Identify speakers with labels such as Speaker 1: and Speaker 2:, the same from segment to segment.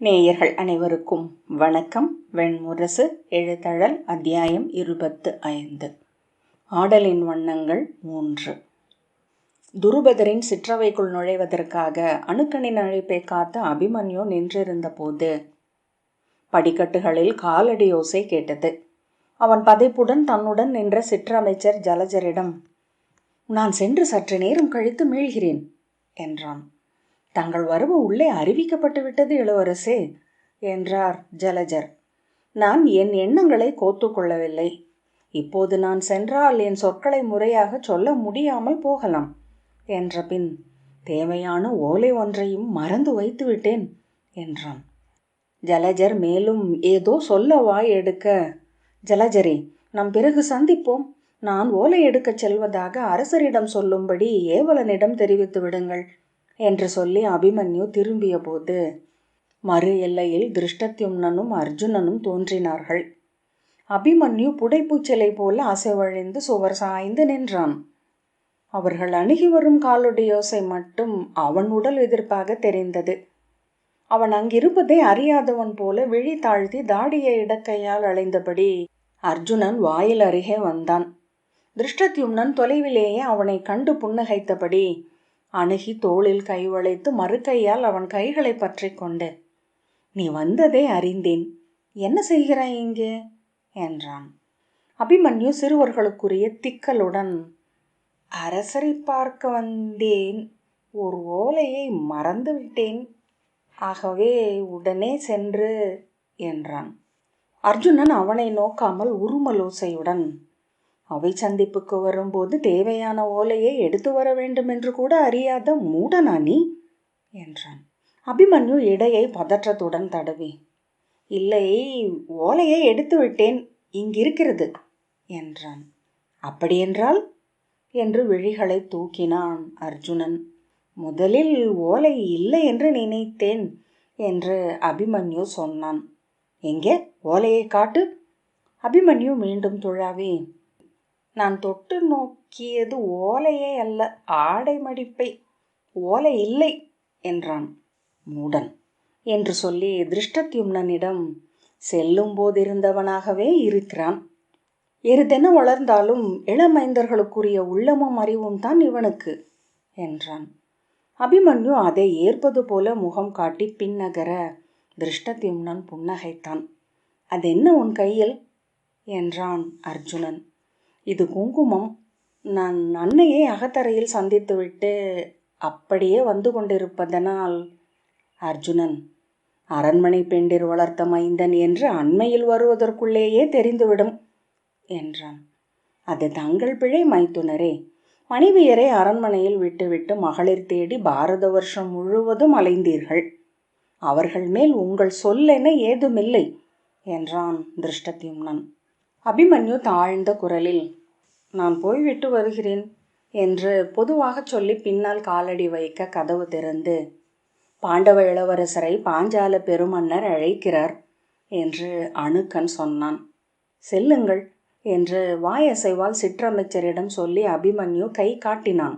Speaker 1: நேயர்கள் அனைவருக்கும் வணக்கம். வெண்முரசு எழுத்தழல் அத்தியாயம் 25. ஆடலின் வண்ணங்கள் 3. துருபதரின் சிற்றவைக்குள் நுழைவதற்காக அணுக்கனின் அழைப்பை காத்த அபிமன்யு நின்றிருந்த போது படிக்கட்டுகளில் காலடி ஓசை கேட்டது. அவன் பதைப்புடன் தன்னுடன் நின்ற சிற்றமைச்சர் ஜலஜரிடம், "நான் சென்று சற்று நேரம் கழித்து மீள்கிறேன்" என்றான். "தங்கள் வரவு உள்ளே அறிவிக்கப்பட்டு விட்டது இளவரசே" என்றார் ஜலஜர். "நான் என் எண்ணங்களை கோத்து கொள்ளவில்லை. இப்போது நான் சென்றால் என் சொற்களை முறையாக சொல்ல முடியாமல் போகலாம் என்ற பின் தேவையான ஓலை ஒன்றையும் மறந்து வைத்து விட்டேன் என்றான். ஜலஜர் மேலும் ஏதோ சொல்ல வாய் எடுக்க, "ஜலஜரே, நாம் பிறகு சந்திப்போம். நான் ஓலை எடுக்கச் செல்வதாக அரசரிடம் சொல்லும்படி ஏவலனிடம் தெரிவித்து விடுங்கள்" என்று சொல்லி அபிமன்யு திரும்பிய போது மறு எல்லையில் திருஷ்டத்யும்னனும் அர்ஜுனனும் தோன்றினார்கள். அபிமன்யு புடைப்பூச்சிலை போல அசைவழிந்து சுவர் சாய்ந்து நின்றான். அவர்கள் அணுகி வரும் காலடியோசை மட்டும் அவன் உடல் எதிர்ப்பாக தெரிந்தது. அவன் அங்கிருப்பதை அறியாதவன் போல விழி தாழ்த்தி தாடியை இடக்கையால் அலைந்தபடி அர்ஜுனன் வாயில் அருகே வந்தான். திருஷ்டத்யும்னன் தொலைவிலேயே அவனை கண்டு புன்னகைத்தபடி அணுகி தோளில் கை வளைத்து மறுக்கையால் அவன் கைகளை பற்றி கொண்டு, "நீ வந்ததை அறிந்தேன். என்ன செய்கிறாய் இங்கே?" என்றான். அபிமன்யு சிறுவர்களுக்குரிய திக்கலுடன், "அரசரை பார்க்க வந்தேன். ஒரு ஓலையை மறந்துவிட்டேன். ஆகவே உடனே சென்று" என்றான். அர்ஜுனன் அவனை நோக்காமல் உருமலோசையுடன், "அவை சந்திப்புக்கு வரும்போது தேவையான ஓலையை எடுத்து வர வேண்டும் என்று கூட அறியாத மூடனா நீ?" என்றான். அபிமன்யு இடையை பதற்றத்துடன் தடவி, "இல்லை, ஓலையை எடுத்து விட்டேன், இங்கிருக்கிறது" என்றான். "அப்படியென்றால்?" என்று விழிகளை தூக்கினான் அர்ஜுனன். "முதலில் ஓலை இல்லை என்று நினைத்தேன்" என்று அபிமன்யு சொன்னான். "எங்கே ஓலையை காட்டு" அபிமன்யு மீண்டும் துழாவி, "நான் தொட்டு நோக்கியது ஓலையே அல்ல, ஆடை மடிப்பை. ஓலை இல்லை" என்றான். "மூடன்" என்று சொல்லி திருஷ்டத்யும்னனிடம், "செல்லும் போதிருந்தவனாகவே இருக்கிறான். எருதென வளர்ந்தாலும் இளமைந்தர்களுக்குரிய உள்ளமும் அறிவும் தான் இவனுக்கு" என்றான். அபிமன்யு அதை ஏற்பது போல முகம் காட்டி பின்னகர திருஷ்டத்யும்னன் புன்னகைத்தான். "அதென்ன உன் கையில்?" என்றான் அர்ஜுனன். "இது குங்குமம். நான் அன்னையை அகத்தரையில் சந்தித்துவிட்டு அப்படியே வந்து கொண்டிருப்பதனால்" அர்ஜுனன், "அரண்மனை பெண்டிர் வளர்த்த மைந்தன் என்று அண்மையில் வருவதற்குள்ளேயே தெரிந்துவிடும்" என்றான். "அது தங்கள் பிழை மைத்துனரே. மனைவியரை அரண்மனையில் விட்டுவிட்டு மகளிர் தேடி பாரத வருஷம் முழுவதும் அலைந்தீர்கள். அவர்கள் மேல் உங்கள் சொல்லென ஏதுமில்லை" என்றான் திருஷ்டத்யும்னன். அபிமன்யு தாழ்ந்த குரலில், "நான் போய்விட்டு வருகிறேன்" என்று பொதுவாக சொல்லி பின்னால் காலடி வைக்க கதவு திறந்து, "பாண்டவ இளவரசரை பாஞ்சால பெருமன்னர் அழைக்கிறார்" என்று அணுக்கன் சொன்னான். "செல்லுங்கள்" என்று வாயசைவால் சிற்றமைச்சரிடம் சொல்லி அபிமன்யு கை காட்டினான்.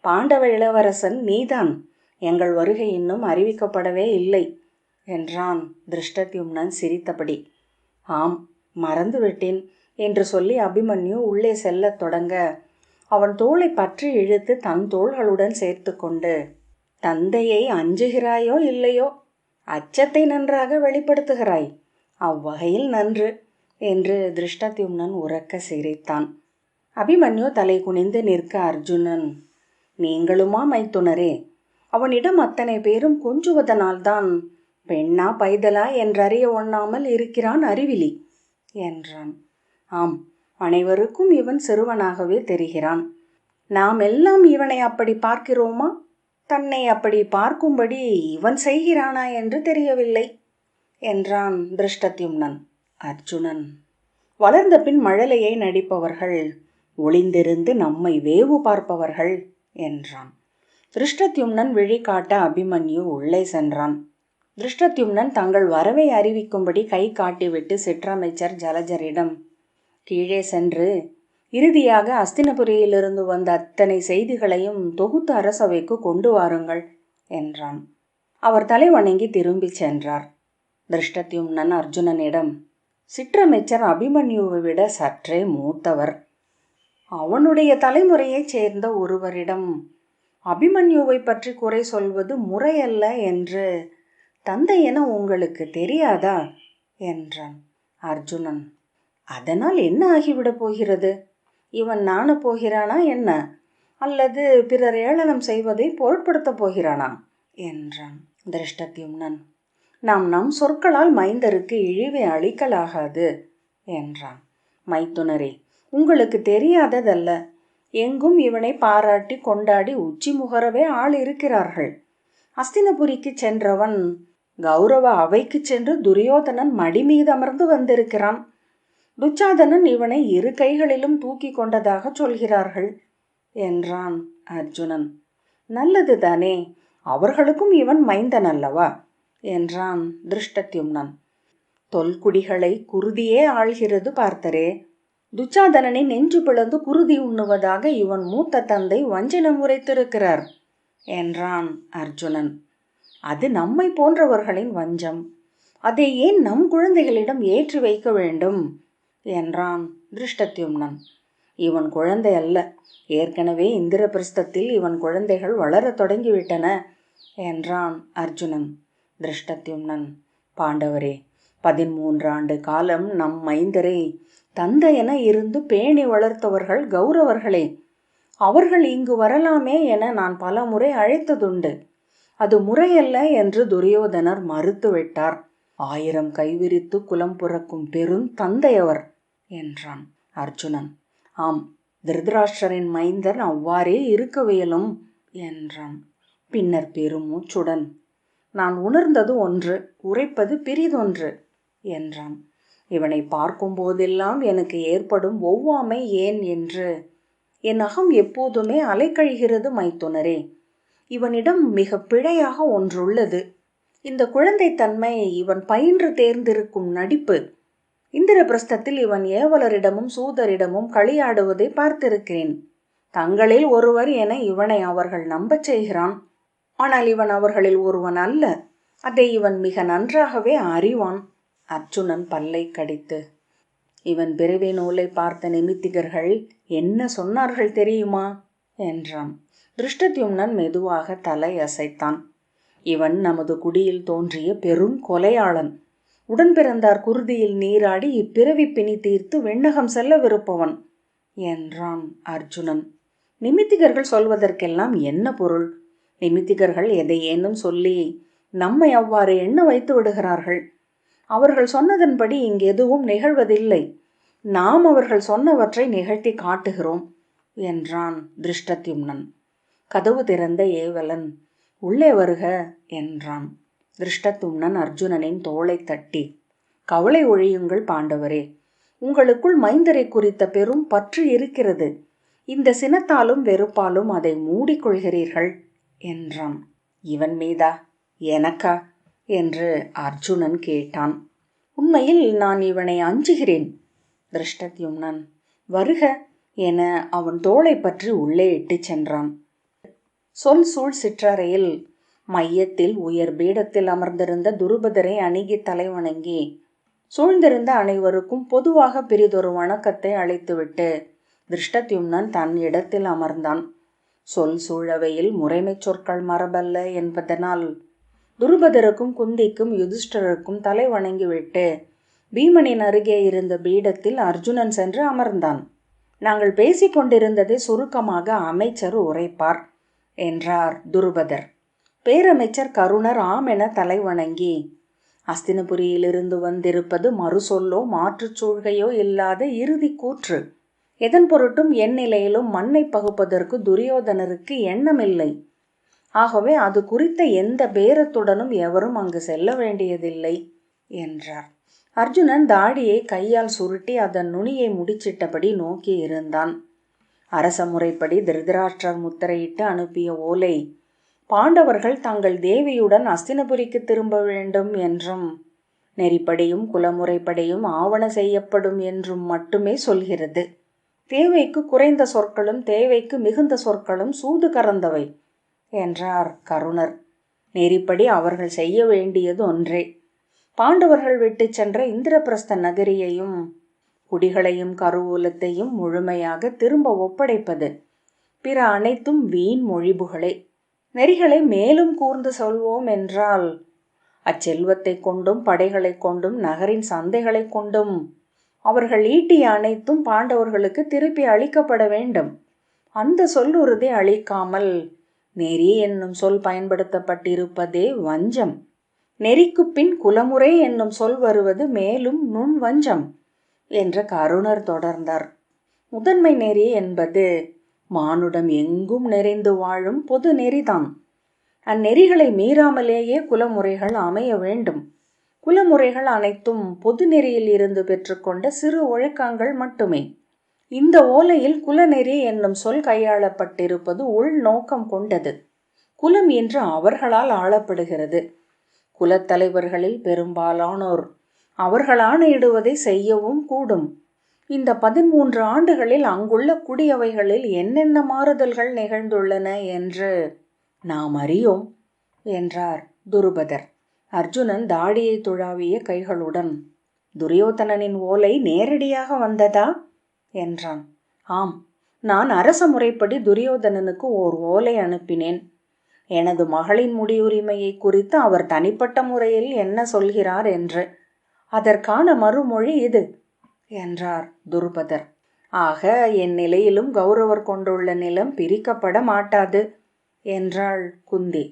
Speaker 1: "பாண்டவ இளவரசன் நீதான். எங்கள் வருகை இன்னும் அறிவிக்கப்படவே இல்லை" என்றான் திருஷ்டத்யும்னன் சிரித்தபடி. "ஆம், மறந்துவிட்டேன்" என்று சொல்லி அபிமன்யு உள்ளே செல்லத் தொடங்க அவன் தோளை பற்றி இழுத்து தன் தோள்களுடன் சேர்த்து கொண்டு, "தந்தையை அஞ்சுகிறாயோ இல்லையோ, அச்சத்தை நன்றாக வெளிப்படுத்துகிறாய். அவ்வகையில் நன்று" என்று திருஷ்டத்யும்னன் உரக்க சிரித்தான். அபிமன்யு தலை குனிந்து நிற்க அர்ஜுனன், "நீங்களுமா மைத்துனரே? அவனிடம் அத்தனை பேரும் கொஞ்சுவதனால்தான் பெண்ணா பைதலா என்றறிய ஒண்ணாமல் இருக்கிறான் அறிவிலி" என்றான். "ஆம், அனைவருக்கும் இவன் சிறுவனாகவே தெரிகிறான். நாம் எல்லாம் இவனை அப்படி பார்க்கிறோமா? தன்னை அப்படி பார்க்கும்படி இவன் செய்கிறானா என்று தெரியவில்லை" என்றான் திருஷ்டத்யும்னன். அர்ஜுனன், "வளர்ந்த பின் மழலையை நடிப்பவர்கள், ஒளிந்திருந்து நம்மை வேவு பார்ப்பவர்கள்" என்றான். திருஷ்டத்யும்னன் விழி காட்ட அபிமன்யு உள்ளே சென்றான். திருஷ்டத்யும்னன் தங்கள் வரவை அறிவிக்கும்படி கை காட்டிவிட்டு சிற்றமைச்சர் ஜலஜரிடம், "கீழே சென்று இறுதியாக அஸ்தினபுரியிலிருந்து வந்த அத்தனை செய்திகளையும் தொகுத்து அரசவைக்கு கொண்டு வாருங்கள்" என்றான். அவர் தலை வணங்கி திரும்பி சென்றார். திருஷ்டத்யும்னன் அர்ஜுனனிடம், சிற்றமைச்சர் அபிமன்யுவை விட சற்றே மூத்தவர். அவனுடைய தலைமுறையைச் சேர்ந்த ஒருவரிடம் அபிமன்யுவை பற்றி குறை சொல்வது முறையல்ல என்று தந்தை என உங்களுக்கு தெரியாதா என்றான். அர்ஜுனன், அதனால் என்ன ஆகிவிடப் போகிறது? இவன் நாணப் போகிறானா என்ன? அல்லது பிறர் ஏளனம் செய்வதை பொருட்படுத்தப் போகிறானா என்றான். திருஷ்டத்யும்னன், நாம் நம் சொற்களால் மைந்தருக்கு இழிவை அளிக்கலாகாது என்றான். மைத்துனரே, உங்களுக்கு தெரியாததல்ல, எங்கும் இவனை பாராட்டி கொண்டாடி உச்சி முகரவே ஆள் இருக்கிறார்கள். அஸ்தினபுரிக்கு சென்றவன் கௌரவ அவைக்கு சென்று துரியோதனன் மடி மீது அமர்ந்து வந்திருக்கிறான். துச்சாதனன் இவனை இரு கைகளிலும் தூக்கி கொண்டதாக சொல்கிறார்கள் என்றான். அர்ஜுனன், நல்லதுதானே, அவர்களுக்கும் இவன் மைந்தன் அல்லவா என்றான். திருஷ்டத்யும்னன், தொல்குடிகளை குருதியே ஆள்கிறது பார்த்தரே. துச்சாதனனை நெஞ்சு பிளந்து குருதி உண்ணுவதாக இவன் மூத்த தந்தை வஞ்சனம் உரைத்திருக்கிறார் என்றான். அர்ஜுனன், அது நம்மை போன்றவர்களின் வஞ்சம். அதை ஏன் நம் குழந்தைகளிடம் ஏற்றி வைக்க வேண்டும் என்றான். திருஷ்டத்யும்னன், இவன் குழந்தை அல்ல, ஏற்கனவே இந்திரபிரஸ்தத்தில் இவன் குழந்தைகள் வளரத் தொடங்கிவிட்டன என்றான். அர்ஜுனன். திருஷ்டத்யும்னன், பாண்டவரே, 13 ஆண்டு காலம் நம் மைந்தரை தந்தையென இருந்து பேணி வளர்த்தவர்கள் கௌரவர்களே. அவர்கள் இங்கு வரலாமே என நான் பல முறை அழைத்ததுண்டு. அது முறையல்ல என்று துரியோதனர் மறுத்துவிட்டார். 1000 கைவிரித்து குலம் புறக்கும் பெரும் தந்தையவர் என்றான். அர்ஜுனன், ஆம், திருதராஷ்டிரரின் மைந்தன் அவ்வாறே இருக்கவியலும் என்றான். பின்னர் பெருமூச்சுடன், நான் உணர்ந்தது ஒன்று, உரைப்பது பிரிதொன்று என்றான். இவனை பார்க்கும் போதெல்லாம் எனக்கு ஏற்படும் ஒவ்வாமை ஏன் என்று என் அகம் எப்போதுமே அலைக்கழிகிறது மைத்துனரே. இவனிடம் மிக பிழையாக ஒன்றுள்ளது. இந்த குழந்தைத்தன்மை இவன் பயின்று தேர்ந்திருக்கும் நடிப்பு. இந்திரபிரஸ்தத்தில் இவன் ஏவலரிடமும் சூதரிடமும் களியாடுவதை பார்த்திருக்கிறேன். தங்களில் ஒருவர் என இவனை அவர்கள் நம்பச் செய்கிறான். ஆனால் இவன் அவர்களில் ஒருவன் அல்ல. அதை இவன் மிக நன்றாகவே அறிவான். அர்ஜுனன் பல்லை கடித்து, இவன் பிறவி நூலை பார்த்த நிமித்திகர்கள் என்ன சொன்னார்கள் தெரியுமா என்றான். திருஷ்டத்யும்னன் மெதுவாக தலை அசைத்தான். இவன் நமது குடியில் தோன்றிய பெரும் கொலையாளன். உடன் பிறந்தார் குருதியில் நீராடி இப்பிறவி பிணி தீர்த்து விண்ணகம் செல்லவிருப்பவன் என்றான். அர்ஜுனன், நிமித்திகர்கள் சொல்வதற்கெல்லாம் என்ன பொருள்? நிமித்திகர்கள் எதையேனும் சொல்லி நம்மை அவ்வாறு எண்ண வைத்து விடுகிறார்கள். அவர்கள் சொன்னதன்படி இங்கு எதுவும் நிகழ்வதில்லை. நாம் அவர்கள் சொன்னவற்றை நிகழ்த்தி காட்டுகிறோம் என்றான். திருஷ்டத்யும்னன். கதவு திறந்த ஏவலன், உள்ளே வருக என்றான். திருஷ்டத்யும்னன் அர்ஜுனனின் தோளை தட்டி, கவலை ஒழியுங்கள் பாண்டவரே, உங்களுக்குள் மைந்தரை குறித்த பெரும் பற்று இருக்கிறது. இந்த சினத்தாலும் வெறுப்பாலும் அதை மூடிக்கொள்கிறீர்கள் என்றான். இவன் மீதா, எனக்கா என்று அர்ஜுனன் கேட்டான். உண்மையில் நான் இவனை அஞ்சுகிறேன். திருஷ்டத்யும்னன் வருக என அவன் தோளை பற்றி உள்ளே இட்டு சென்றான். சொல் சூழ் சிற்றறையில் மையத்தில் உயர் பீடத்தில் அமர்ந்திருந்த துருபதரை அணுகி தலை வணங்கி சூழ்ந்திருந்த அனைவருக்கும் பொதுவாக பிரிதொரு வணக்கத்தை அளித்துவிட்டு திருஷ்டத்யும்னன் தன் இடத்தில் அமர்ந்தான். சொல் சூழவையில் முறைமை சொற்கள் மரபல்ல என்பதனால் துருபதருக்கும் குந்திக்கும் யுதிஷ்டருக்கும் தலை வணங்கிவிட்டு பீமனின் அருகே இருந்த பீடத்தில் அர்ஜுனன் சென்று அமர்ந்தான். நாங்கள் பேசிக்கொண்டிருந்ததை சுருக்கமாக அமைச்சர் உரைப்பார் என்றார் துருபதர். பேரமைச்சர் கருணர் ஆம் என தலை வணங்கி, அஸ்தினபுரியிலிருந்து வந்திருப்பது மறுசொல்லோ மாற்றுச் சூழ்கையோ இல்லாத இறுதி கூற்று. எதன் பொருட்டும் என் நிலையிலும் மண்ணை பகுப்பதற்கு துரியோதனருக்கு எண்ணமில்லை. ஆகவே அது குறித்த எந்த பேரத்துடனும் எவரும் அங்கு செல்ல வேண்டியதில்லை என்றார். அர்ஜுனன் தாடியை கையால் சுருட்டி அதன் நுனியை முடிச்சிட்டபடி நோக்கி இருந்தான். அரச முறைப்படி திருதராஷ்டிரர் முத்திரையிட்டு அனுப்பிய ஓலை பாண்டவர்கள் தங்கள் தேவியுடன் அஸ்தினபுரிக்கு திரும்ப வேண்டும் என்றும் நெறிப்படியும் குலமுறைப்படியும் ஆவண செய்யப்படும் என்றும் மட்டுமே சொல்கிறது. தேவைக்கு குறைந்த சொற்களும் தேவைக்கு மிகுந்த சொற்களும் சூது கறந்தவை என்றார் கருணர். நெறிப்படி அவர்கள் செய்ய வேண்டியது ஒன்றே. பாண்டவர்கள் விட்டு சென்ற இந்திரபிரஸ்த நகரியையும் குடிகளையும் கருவூலத்தையும் முழுமையாக திரும்ப ஒப்படைப்பது. பிற அனைத்தும் வீண் மொழிபுகளே. நெறிகளை மேலும் கூர்ந்து சொல்வோம் என்றால் அச்செல்வத்தை கொண்டும் படைகளை கொண்டும் நகரின் சந்தைகளை கொண்டும் அவர்கள் ஈட்டிய அனைத்தும் பாண்டவர்களுக்கு திருப்பி அளிக்கப்பட வேண்டும். அந்த சொல்லுறுதி அளிக்காமல் நெறி என்னும் சொல் பயன்படுத்தப்பட்டிருப்பதே வஞ்சம். நெறிக்கு பின் குலமுறை என்னும் சொல் வருவது மேலும் நுண் வஞ்சம் என்ற கருணர் தொடர்ந்தார். முதன்மை நெறி என்பது மானுடம் எங்கும் நிறைந்து வாழும் பொது நெறிதான். அந்நெறிகளை மீறாமலேயே குலமுறைகள் அமைய வேண்டும். குலமுறைகள் அனைத்தும் பொது நெறியில் இருந்து பெற்றுக்கொண்ட சிறு ஒழுக்கங்கள் மட்டுமே. இந்த ஓலையில் குலநெறி என்னும் சொல் கையாளப்பட்டிருப்பது உள்நோக்கம் கொண்டது. குலம் என்று அவர்களால் ஆளப்படுகிறது. குலத்தலைவர்களில் பெரும்பாலானோர் அவர்கள் ஆணையிடுவதை செய்யவும் கூடும். இந்த 13 ஆண்டுகளில் அங்குள்ள குடியவைகளில் என்னென்ன மாறுதல்கள் நிகழ்ந்துள்ளன என்று நாம் அறியோம் என்றார் துருபதர். அர்ஜுனன் தாடியை துழாவிய கைகளுடன், துரியோதனனின் ஓலை நேரடியாக வந்ததா என்றான். ஆம், நான் அரச முறைப்படி துரியோதனனுக்கு ஓர் ஓலை அனுப்பினேன். எனது மகளின் முடியுரிமையை குறித்து அவர் தனிப்பட்ட முறையில் என்ன சொல்கிறார் என்று. அதற்கான மறுமொழி இது என்றார் துருபதர். ஆக என் நிலையிலும் கௌரவர் கொண்டுள்ள நிலம் பிரிக்கப்பட மாட்டாது என்றாள் குந்தி.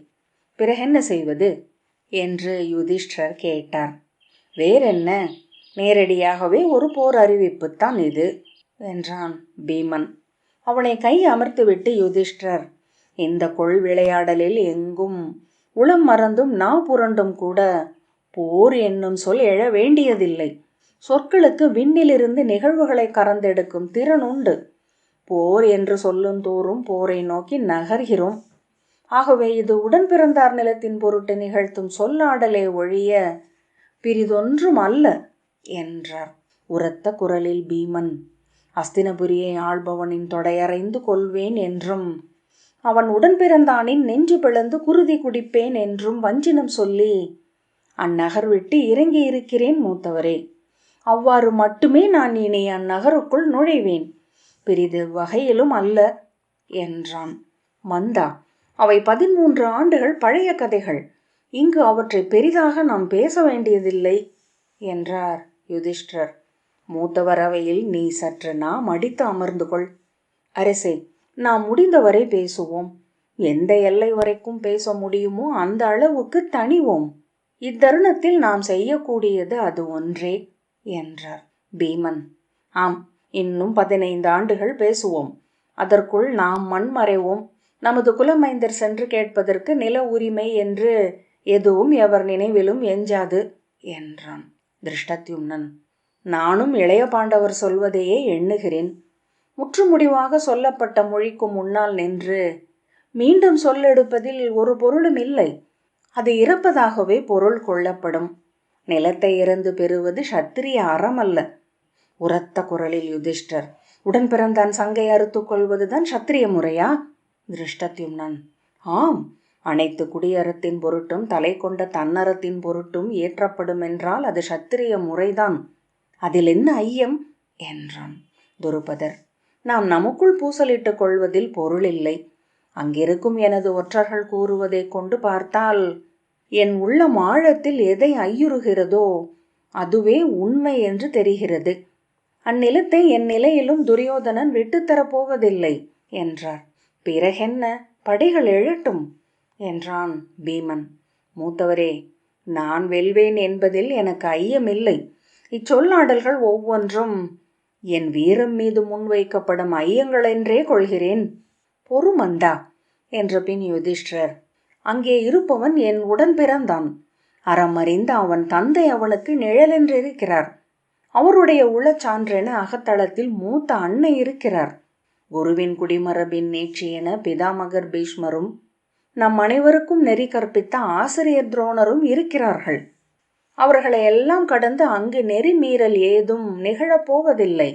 Speaker 1: பிறகென்ன செய்வது என்று யுதிஷ்டர் கேட்டார். வேறென்ன, நேரடியாகவே ஒரு போர் அறிவிப்புத்தான் இது என்றான் பீமன். அவனை கை அமர்த்திவிட்டு யுதிஷ்டர், இந்த கொள் விளையாடலில் எங்கும் உளம் மறந்தும் நா புரண்டும் கூட போர் என்னும் சொல் எழ வேண்டியதில்லை. சொற்களுக்கு விண்ணிலிருந்து நிகழ்வுகளை கறந்தெடுக்கும் திறன் உண்டு. போர் என்று சொல்லும் தோறும் போரை நோக்கி நகர்கிறோம். ஆகவே இது உடன் பிறந்தார் நிலத்தின் பொருட்டு நிகழ்த்தும் சொல்லாடலே ஒழிய பிரிதொன்றும் அல்ல என்றார் உரத்த குரலில் பீமன். அஸ்தினபுரியை ஆள்பவனின் தொடையறைந்து கொள்வேன் என்றும் அவன் உடன் பிறந்தானின் நெஞ்சு பிளந்து குருதி குடிப்பேன் என்றும் வஞ்சினம் சொல்லி அந்நகர் விட்டு இறங்கி இருக்கிறேன் மூத்தவரே. அவ்வாறு மட்டுமே நான் இனி அந்நகருக்குள் நுழைவேன், பிரிது வகையிலும் அல்ல என்றான். மந்தா, அவை 13 ஆண்டுகள் பழைய கதைகள். இங்கு அவற்றை பெரிதாக நாம் பேச வேண்டியதில்லை என்றார் யுதிஷ்டர். மூத்தவர் அவையில் நீ சற்று நாம் அடித்து அமர்ந்து கொள். அரசே, நாம் முடிந்தவரை பேசுவோம். எந்த எல்லை வரைக்கும் பேச முடியுமோ அந்த அளவுக்கு தணிவோம். இத்தருணத்தில் நாம் செய்யக்கூடியது அது ஒன்றே என்றார் பீமன். ஆம், இன்னும் 15 ஆண்டுகள் பேசுவோம். அதற்குள் நாம் மண்மறைவோம். நமது குலமைந்தர் சென்று கேட்பதற்கு நில உரிமை என்று எதுவும் எவர் நினைவிலும் எஞ்சாது என்றான் திருஷ்டத்யும்னன். நானும் இளைய பாண்டவர் சொல்வதையே எண்ணுகிறேன். முற்றுமுடிவாக சொல்லப்பட்ட மொழிக்கு முன்னால் நின்று மீண்டும் சொல்லெடுப்பதில் ஒரு பொருளும் இல்லை. அது இறப்பதாகவே பொருள் கொள்ளப்படும். நிலத்தை இறந்து பெறுவது சத்திரிய அறம் அல்ல. உரத்த குரலில் யுதிஷ்டர். உடன் பிறந்தான் சங்கை அறுத்து கொள்வதுதான் சத்திரிய முறையா? திருஷ்டத்யும்னன். ஆம், அனைத்து குடியறத்தின் பொருட்டும் தலை கொண்ட தன்னறத்தின் பொருட்டும் ஏற்றப்படும் என்றால் அது சத்திரிய முறைதான். அதில் என்ன ஐயம் என்றான் துருபதர். நாம் நமக்குள் பூசலிட்டுக் கொள்வதில் பொருள் இல்லை. அங்கிருக்கும் எனது ஒற்றர்கள் கூறுவதை கொண்டு பார்த்தால் என் உள்ளம் ஆழத்தில் எதை ஐயுறுகிறதோ அதுவே உண்மை என்று தெரிகிறது. அந்நிலத்தை என் நிலையிலும் துரியோதனன் விட்டுத்தரப்போவதில்லை என்றார். பிறகென்ன, படைகள் எழட்டும் என்றான் பீமன். மூத்தவரே, நான் வெல்வேன் என்பதில் எனக்கு ஐயமில்லை. இச்சொல்லாடல்கள் ஒவ்வொன்றும் என் வீரம் மீது முன்வைக்கப்படும் ஐயங்கள் என்றே கொள்கிறேன். பொறுமந்தா என்ற பின் யுதிஷ்டர், அங்கே இருப்பவன் என் உடன் பிறந்தான். அறம் அறிந்த அவன் தந்தை அவனுக்கு நிழலென்றிருக்கிறார். அவருடைய உள்ளச்சான்றென அகத்தளத்தில் மூத்த அன்னை இருக்கிறார். குருவின் குடிமரபின் நீட்சி என பிதாமகர் பீஷ்மரும் நம் அனைவருக்கும் நெறி கற்பித்த ஆசிரியர் துரோணரும் இருக்கிறார்கள். அவர்களை எல்லாம் கடந்து அங்கு நெறி மீறல் ஏதும் நிகழப்போவதில்லை.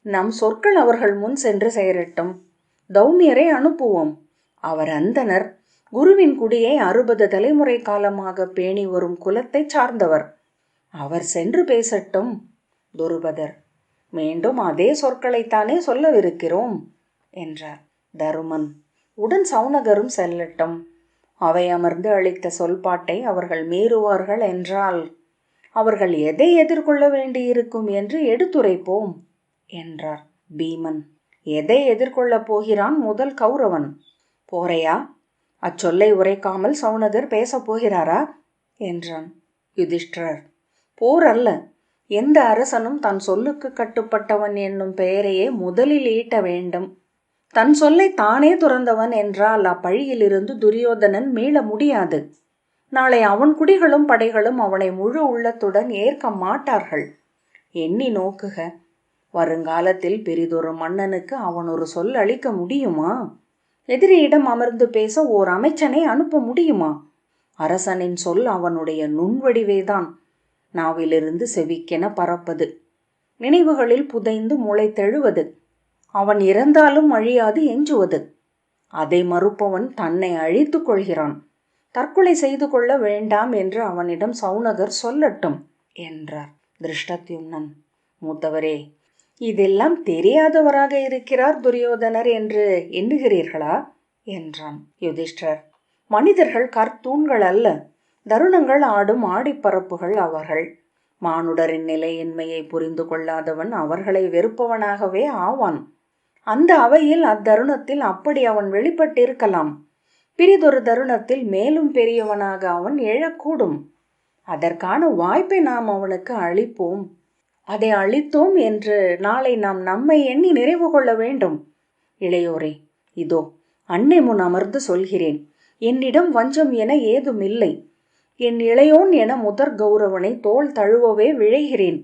Speaker 1: நம் சொற்கள் அவர்கள் முன் சென்று சேரட்டும். தௌமியரை அனுப்புவோம். அவர் அந்தனர். குருவின் குடியை 60 தலைமுறை காலமாக பேணி வரும் குலத்தை சார்ந்தவர். அவர் சென்று பேசட்டும். துருபதர், மீண்டும் அதே சொற்களைத்தானே சொல்லவிருக்கிறோம் என்றார். தருமன், உடன் சௌனகரும் செல்லட்டும். அவை அமர்ந்து அளித்த சொல்பாட்டை அவர்கள் மீறுவார்கள் என்றால் அவர்கள் எதை எதிர்கொள்ள வேண்டியிருக்கும் என்று எடுத்துரைப்போம் என்றார். பீமன், எதை எதிர்கொள்ளப் போகிறான் முதல் கௌரவன்? போரையா? அச்சொல்லை உரைக்காமல் சௌனகர் பேசப் போகிறாரா என்றான். யுதிஷ்டிரர், போர் அல்ல. எந்த அரசனும் தன் சொல்லுக்கு கட்டுப்பட்டவன் என்னும் பெயரையே முதலில் ஈட்ட வேண்டும். தன் சொல்லை தானே துறந்தவன் என்றால் அப்பழியிலிருந்து துரியோதனன் மீள முடியாது. நாளை அவன் குடிகளும் படைகளும் அவனை முழு உள்ளத்துடன் ஏற்க மாட்டார்கள். எண்ணி நோக்குக. வருங்காலத்தில் பெரிதொரு மன்னனுக்கு அவன் ஒரு சொல் அளிக்க முடியுமா? எதிரியிடம் அமர்ந்து பேச ஓர் அமைச்சனை அனுப்ப முடியுமா? அரசனின் சொல் அவனுடைய நுண்வடிவேதான். நாவிலிருந்து செவிக்கென பறப்பது, நினைவுகளில் புதைந்து முளைத்தெழுவது, அவன் இறந்தாலும் அழியாது எஞ்சுவது. அதை மறுப்பவன் தன்னை அழித்துக் கொள்கிறான். தற்கொலை செய்து கொள்ள வேண்டாம் என்று அவனிடம் சௌனகர் சொல்லட்டும் என்றார். திருஷ்டத்யும்னன், மூத்தவரே, இதெல்லாம் தெரியாதவராக இருக்கிறார் துரியோதனர் என்று எண்ணுகிறீர்களா என்றான். யுதிஷ்டர், மனிதர்கள் கற்தூண்கள் அல்ல, தருணங்கள் ஆடும் ஆடிப்பரப்புகள் அவர்கள். மானுடரின் நிலையின்மையை புரிந்து கொள்ளாதவன் அவர்களை வெறுப்பவனாகவே ஆவான். அந்த அவையில் அத்தருணத்தில் அப்படி அவன் வெளிப்பட்டிருக்கலாம். பிரிதொரு தருணத்தில் மேலும் பெரியவனாக அவன் எழக்கூடும். அதற்கான வாய்ப்பை நாம் அவனுக்கு அளிப்போம். அதை அளித்தோம் என்று நாளை நாம் நம்மை எண்ணி நிறைவு கொள்ள வேண்டும். இளையோரே, இதோ அன்னை முன் அமர்ந்து சொல்கிறேன். என்னிடம் வஞ்சம் என ஏதுமில்லை. என் இளையோன் என முதற் கௌரவனை தோள் தழுவவே விழைகிறேன்.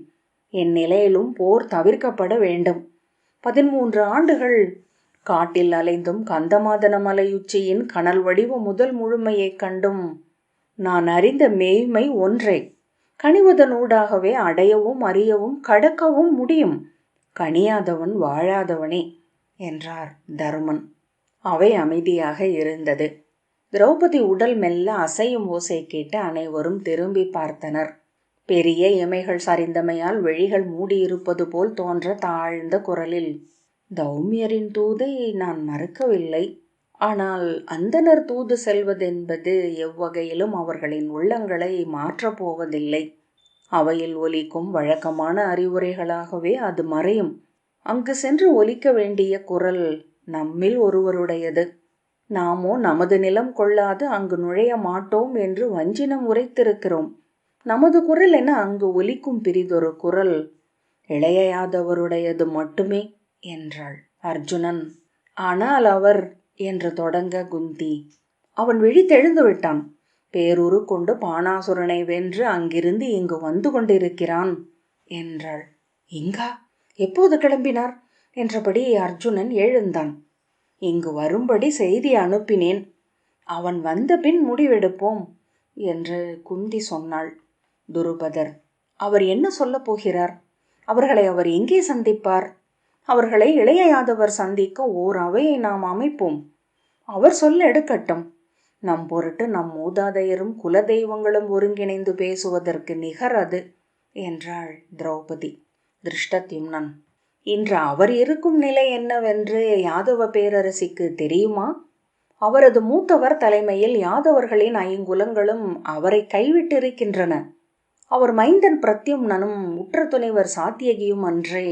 Speaker 1: என் நிலையிலும் போர் தவிர்க்கப்பட வேண்டும். 13 ஆண்டுகள் காட்டில் அலைந்தும் கந்தமாதன மலையுச்சியின் கனல் வடிவ முதல் முழுமையைக் கண்டும் நான் அறிந்த மேய்மை ஒன்றே. கனிவதனூடாகவே அடையவும் அறியவும் கடக்கவும் முடியும். கனியாதவன் வாழாதவனே என்றார் தருமன். அவை அமைதியாக இருந்தது. திரௌபதி உடல் மெல்ல அசையும் ஓசை கேட்டு அனைவரும் திரும்பி பார்த்தனர். பெரிய இமைகள் சரிந்தமையால் வெளிகள் மூடியிருப்பது போல் தோன்ற தாழ்ந்த குரலில், தௌமியரின் தூதை நான் மறுக்கவில்லை. ஆனால் அந்தனர் தூது செல்வதென்பது எவ்வகையிலும் அவர்களின் உள்ளங்களை மாற்றப் போவதில்லை. அவையில் ஒலிக்கும் வழக்கமான அறிவுரைகளாகவே அது மறையும். அங்கு சென்று ஒலிக்க வேண்டிய குரல் நம்மில் ஒருவருடையது. நாமோ நமது நிலம் கொள்ளாது அங்கு நுழைய மாட்டோம் என்று வஞ்சினம் உரைத்திருக்கிறோம். நமது குரல் என அங்கு ஒலிக்கும் பிரிதொரு குரல் இளைய யாதவருடையது மட்டுமே என்றாள். அர்ஜுனன், ஆனால் அவர் என்று தொடங்க குந்தி, அவன் விழித்தெழுந்து விட்டான். பேருரு கொண்டு பானாசுரனை வென்று அங்கிருந்து இங்கு வந்து கொண்டிருக்கிறான் என்றாள். இங்கா? எப்போது கிளம்பினார் என்றபடி அர்ஜுனன் எழுந்தான். இங்கு வரும்படி செய்தி அனுப்பினேன். அவன் வந்த பின் முடிவெடுப்போம் என்று குந்தி சொன்னாள். துருபதர், அவர் என்ன சொல்லப் போகிறார்? அவர்களை அவர் எங்கே சந்திப்பார்? அவர்களை இளைய யாதவர் சந்திக்க ஓர் அவையை நாம் அமைப்போம். அவர் சொல்ல எடுக்கட்டும். நம் பொருட்டு நம் மூதாதையரும் குலதெய்வங்களும் ஒருங்கிணைந்து பேசுவதற்கு நிகர் அது என்றாள் திரௌபதி. திருஷ்டத்யும்னன், இன்று அவர் இருக்கும் நிலை என்னவென்று யாதவ பேரரசிக்கு தெரியுமா? அவரது மூத்தவர் தலைமையில் யாதவர்களின் 5 குலங்களும் அவரை கைவிட்டிருக்கின்றன. அவர் மைந்தன் பிரத்யும்னனும் உற்ற துணைவர் சாத்தியகியும் அன்றே.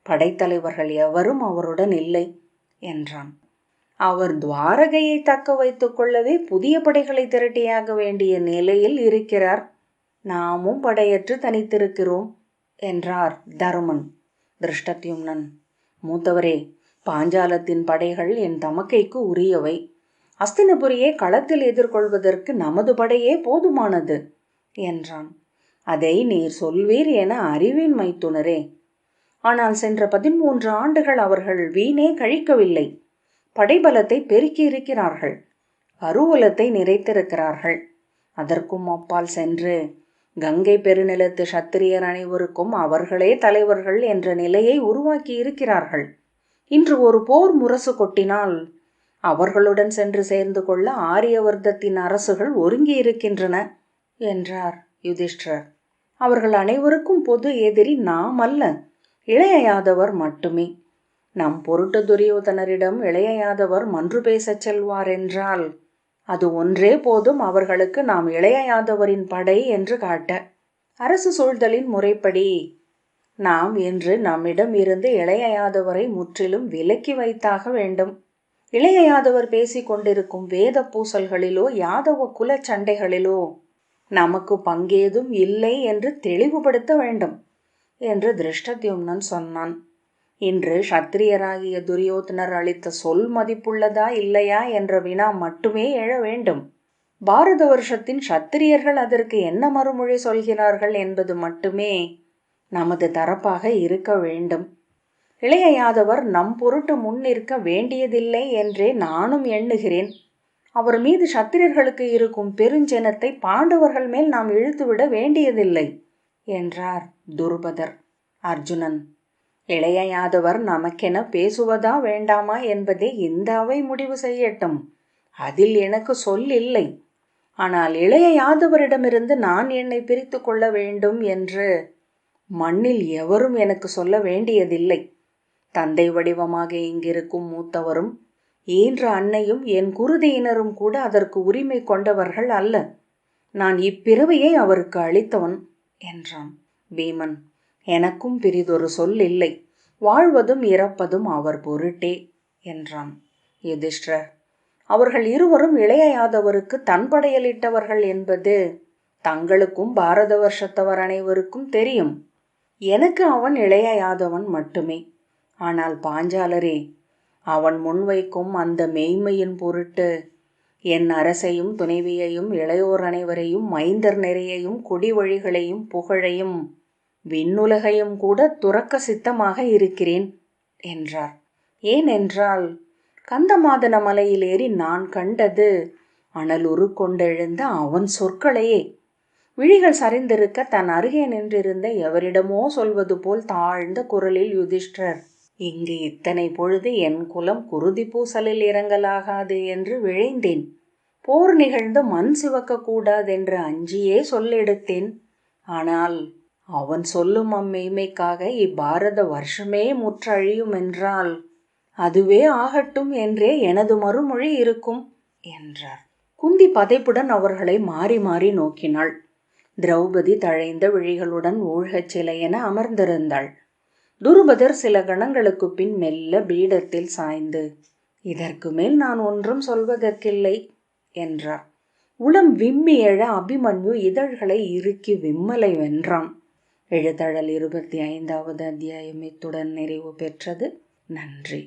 Speaker 1: படைத்தலைவர்கள் எவரும் அவருடன் இல்லை என்றான். அவர் துவாரகையை தக்க வைத்துக் கொள்ளவே புதிய படைகளை திரட்டியாக வேண்டிய நிலையில் இருக்கிறார். நாமும் படையற்று தனித்திருக்கிறோம் என்றார் தருமன். திருஷ்டத்யும்னன், மூத்தவரே, பாஞ்சாலத்தின் படைகள் என் தமக்கைக்கு உரியவை. அஸ்தினபுரியை களத்தில் எதிர்கொள்வதற்கு நமது படையே போதுமானது என்றான். அதை நீர் சொல்வீர் என அறிவேன் மைத்துனரே. ஆனால் சென்ற 13 ஆண்டுகள் அவர்கள் வீணே கழிக்கவில்லை. படைபலத்தை பெருக்கி இருக்கிறார்கள். கருவூலத்தை நிறைத்திருக்கிறார்கள். அதற்கும் அப்பால் சென்று கங்கை பெருநிலத்து சத்திரியர் அனைவருக்கும் அவர்களே தலைவர்கள் என்ற நிலையை உருவாக்கி இருக்கிறார்கள். இன்று ஒரு போர் முரசு கொட்டினால் அவர்களுடன் சென்று சேர்ந்து கொள்ள ஆரியவர்த்தத்தின் அரசுகள் ஒருங்கியிருக்கின்றன என்றார் யுதிஷ்டிரர். அவர்கள் அனைவருக்கும் பொது எதிரி நாம் அல்ல, இளைய யாதவர் மட்டுமே. நம் பொருட்டு துரியோதனரிடம் இளைய யாதவர் மன்று பேசச் செல்வார் என்றால் அது ஒன்றே போதும் அவர்களுக்கு நாம் இளைய யாதவரின் படை என்று காட்ட. அரசு சூழ்தலின் முறைப்படி நாம் இன்று நம்மிடம் இருந்து இளைய யாதவரை முற்றிலும் விலக்கி வைத்தாக வேண்டும். இளைய யாதவர் பேசிக் கொண்டிருக்கும் வேத பூசல்களிலோ யாதவ குல சண்டைகளிலோ நமக்கு பங்கேதும் இல்லை என்று தெளிவுபடுத்த வேண்டும் என்று திருஷ்டத்யும்னன் சொன்னான். இன்று சத்திரியராகிய துரியோதனர் அளித்த சொல் மதிப்புள்ளதா இல்லையா என்ற வினா மட்டுமே எழ வேண்டும். பாரத வருஷத்தின் சத்திரியர்கள் அதற்கு என்ன மறுமொழி சொல்கிறார்கள் என்பது மட்டுமே நமது தரப்பாக இருக்க வேண்டும். இளைய யாதவர் நம் பொருட்டு முன்னிற்க வேண்டியதில்லை என்றே நானும் எண்ணுகிறேன். அவர் மீது சத்திரியர்களுக்கு இருக்கும் பெருஞ்சனத்தை பாண்டவர்கள் மேல் நாம் இழுத்துவிட வேண்டியதில்லை என்றார் துருபதர். அர்ஜுனன், இளைய யாதவர் நமக்கென பேசுவதா வேண்டாமா என்பதை இந்த அவை முடிவு செய்யட்டும். அதில் எனக்கு சொல் இல்லை. ஆனால் இளைய யாதவரிடமிருந்து நான் என்னை பிரித்து கொள்ள வேண்டும் என்று மண்ணில் எவரும் எனக்கு சொல்ல வேண்டியதில்லை. தந்தை வடிவமாக இங்கிருக்கும் மூத்தவரும் ஈன்ற அன்னையும் என் குருதியினரும் கூட அதற்கு உரிமை கொண்டவர்கள் அல்ல. நான் இப்பிறவையை அவருக்கு அளித்தவன் என்றான். பீமன், எனக்கும் பிரிதொரு சொல் இல்லை. வாழ்வதும் இறப்பதும் அவர் பொருட்டே என்றான். யுதிஷ்டிரர், அவர்கள் இருவரும் இளைய யாதவருக்கு தன்படையலிட்டவர்கள் என்பது தங்களுக்கும் பாரத வருஷத்தவர் அனைவருக்கும் தெரியும். எனக்கு அவன் இளைய யாதவன் மட்டுமே. ஆனால் பாஞ்சாலரே, அவன் முன்வைக்கும் அந்த மெய்மையின் பொருட்டு என் அரசையும் துணைவியையும் இளையோர் அனைவரையும் மைந்தர் நிறையையும் கொடி வழிகளையும் புகழையும் விண்ணுலகையும் கூட துறக்க சித்தமாக இருக்கிறேன் என்றார். ஏனென்றால் கந்தமாதன மலையில் ஏறி நான் கண்டது அனலுரு கொண்டெழுந்த அவன் சொற்களையே. விழிகள் சரிந்திருக்க தன் அருகே நின்றிருந்த எவரிடமோ சொல்வது போல் தாழ்ந்த குரலில் யுதிஷ்டிரர், இங்கு இத்தனை பொழுது என் குலம் குருதி பூசலில் இறங்கலாகாது என்று விழைந்தேன். போர் நிகழ்ந்து மண் சிவக்க கூடாதென்று அஞ்சியே சொல்லெடுத்தேன். ஆனால் அவன் சொல்லும் அம்மெய்மைக்காக இப்பாரத வருஷமே முற்றழியும் என்றால் அதுவே ஆகட்டும் என்றே எனது மறுமொழி இருக்கும் என்றார். குந்தி பதைப்புடன் அவர்களை மாறி மாறி நோக்கினாள். திரௌபதி தழைந்த விழிகளுடன் ஊழ்கச் சிலையென அமர்ந்திருந்தாள். துருபதர் சில கணங்களுக்கு பின் மெல்ல பீடத்தில் சாய்ந்து, இதற்கு மேல் நான் ஒன்றும் சொல்வதற்கில்லை என்றார். உளம் விம்மி எழ அபிமன்யு இதழ்களை இறுக்கி விம்மலை வென்றான். எழுதழல் 25வது அத்தியாயம் இத்துடன் நிறைவு பெற்றது. நன்றி.